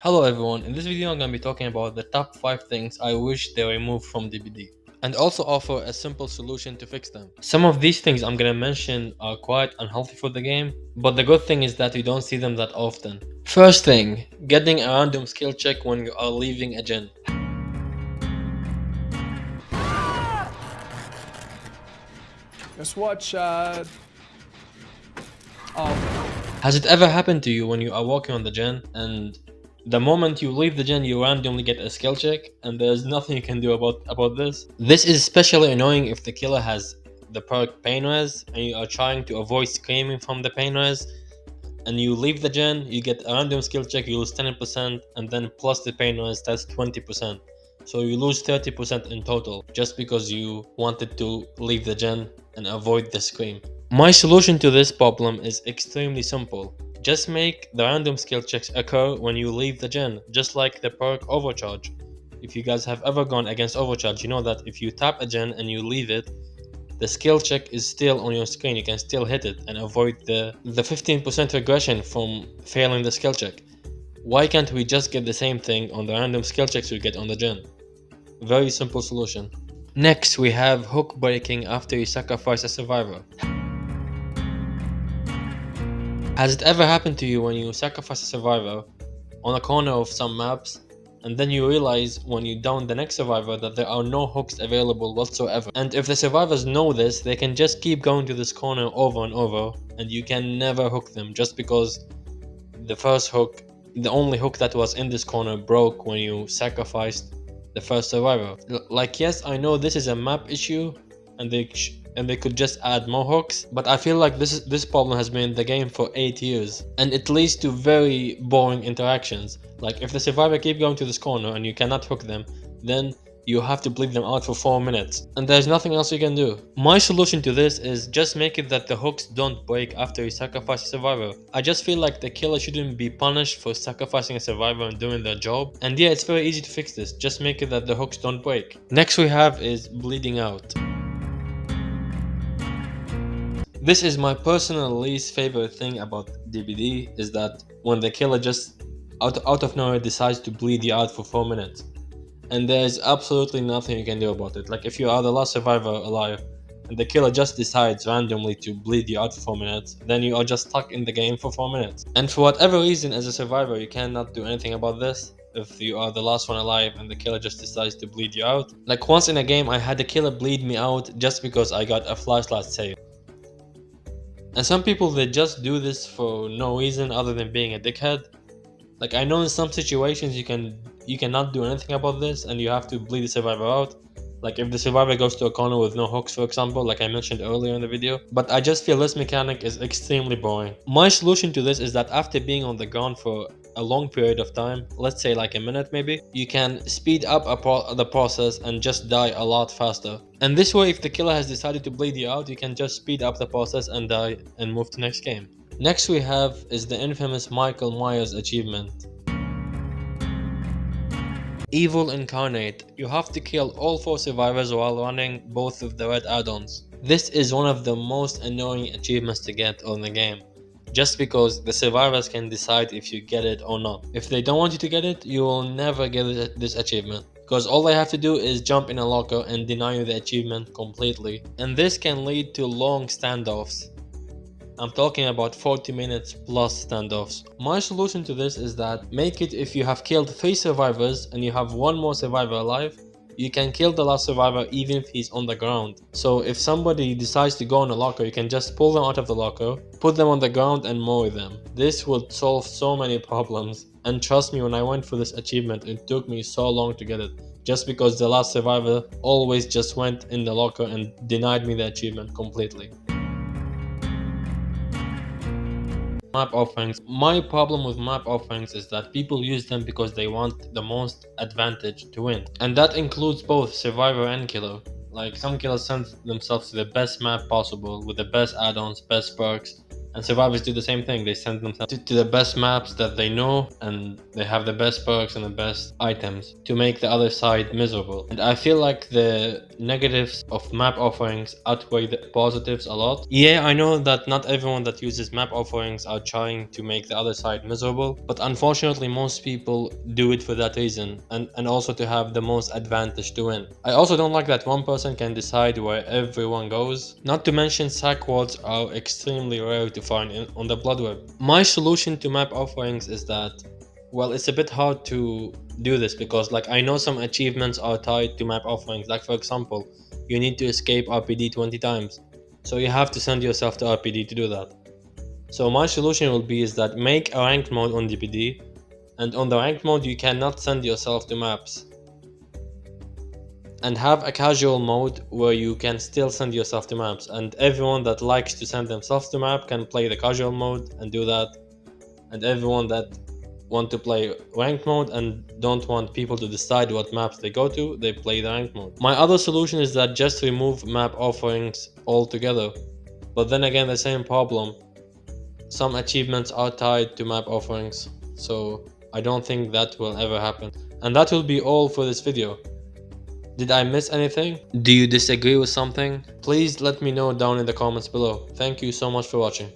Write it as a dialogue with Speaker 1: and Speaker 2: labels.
Speaker 1: Hello everyone, in this video I'm going to be talking about the top 5 things I wish they removed from DBD and also offer a simple solution to fix them. Some of these things I'm going to mention are quite unhealthy for the game, but the good thing is that you don't see them that often. First thing, getting a random skill check when you are leaving a gen.
Speaker 2: Guess what, Chad? Oh,
Speaker 1: Has it ever happened to you when you are walking on the gen and the moment you leave the gen you randomly get a skill check and there's nothing you can do about this? This is especially annoying if the killer has the perk pain res and you are trying to avoid screaming from the pain res and you leave the gen, you get a random skill check, you lose 10% and then plus the pain res that's 20%. So you lose 30% in total just because you wanted to leave the gen and avoid the scream. My solution to this problem is extremely simple. Just make the random skill checks occur when you leave the gen, just like the perk overcharge. If you guys have ever gone against overcharge, you know that if you tap a gen and you leave it, the skill check is still on your screen. You can still hit it and avoid the 15% regression from failing the skill check. Why can't we just get the same thing on the random skill checks we get on the gen? Very simple solution. Next, we have hook breaking after you sacrifice a survivor. Has it ever happened to you when you sacrifice a survivor on a corner of some maps and then you realize when you down the next survivor that there are no hooks available whatsoever? And if the survivors know this, they can just keep going to this corner over and over and you can never hook them just because the first hook, the only hook that was in this corner broke when you sacrificed the first survivor. Like, yes, I know this is a map issue and they could just add more hooks, but I feel like this problem has been in the game for 8 years and it leads to very boring interactions. Like, if the survivor keep going to this corner and you cannot hook them, then you have to bleed them out for 4 minutes and there's nothing else you can do. My solution to this is just make it that the hooks don't break after you sacrifice a survivor. I just feel like the killer shouldn't be punished for sacrificing a survivor and doing their job, and yeah, it's very easy to fix this. Just make it that the hooks don't break. Next we have is bleeding out. This is my personal least favorite thing about DBD, is that when the killer just out of nowhere decides to bleed you out for 4 minutes and there's absolutely nothing you can do about it. Like, if you are the last survivor alive and the killer just decides randomly to bleed you out for 4 minutes, then you are just stuck in the game for 4 minutes. And for whatever reason, as a survivor, you cannot do anything about this. If you are the last one alive and the killer just decides to bleed you out. Like, once in a game I had the killer bleed me out just because I got a flashlight save. And some people, they just do this for no reason other than being a dickhead. Like, I know in some situations you cannot do anything about this and you have to bleed the survivor out. Like, if the survivor goes to a corner with no hooks, for example, like I mentioned earlier in the video. But I just feel this mechanic is extremely boring. My solution to this is that after being on the ground for a long period of time, let's say like a minute maybe, you can speed up the process and just die a lot faster. And this way, if the killer has decided to bleed you out, you can just speed up the process and die and move to next game. Next we have is the infamous Michael Myers achievement. Evil Incarnate. You have to kill all 4 survivors while running both of the red add-ons. This is one of the most annoying achievements to get on the game, just because the survivors can decide if you get it or not. If they don't want you to get it, you will never get this achievement, because all they have to do is jump in a locker and deny you the achievement completely. And this can lead to long standoffs. I'm talking about 40 minutes plus standoffs. My solution to this is that make it, if you have killed 3 survivors and you have 1 more survivor alive, you can kill the last survivor even if he's on the ground. So if somebody decides to go in a locker, you can just pull them out of the locker, put them on the ground and mow them. This would solve so many problems. And trust me, when I went for this achievement, it took me so long to get it. Just because the last survivor always just went in the locker and denied me the achievement completely. Map offerings. My problem with map offerings is that people use them because they want the most advantage to win. And that includes both survivor and killer. Like, some killers send themselves to the best map possible with the best add-ons, best perks, And survivors do the same thing. They send themselves to the best maps that they know, and they have the best perks and the best items to make the other side miserable. And I feel like the negatives of map offerings outweigh the positives a lot. Yeah, I know that not everyone that uses map offerings are trying to make the other side miserable, but unfortunately most people do it for that reason, and also to have the most advantage to win. I also don't like that one person can decide where everyone goes. Not to mention sack wards are extremely rare to find on the Blood Web. My solution to map offerings is that, well, it's a bit hard to do this because like I know some achievements are tied to map offerings. Like for example, you need to escape RPD 20 times. So you have to send yourself to RPD to do that. So my solution will be is that make a ranked mode on DPD, and on the ranked mode you cannot send yourself to maps, and have a casual mode where you can still send yourself to maps, and everyone that likes to send themselves to map can play the casual mode and do that, and everyone that want to play ranked mode and don't want people to decide what maps they go to, they play the ranked mode. My other solution is that just remove map offerings altogether, but then again the same problem, some achievements are tied to map offerings, so I don't think that will ever happen. And that will be all for this video. Did I miss anything? Do you disagree with something? Please let me know down in the comments below. Thank you so much for watching.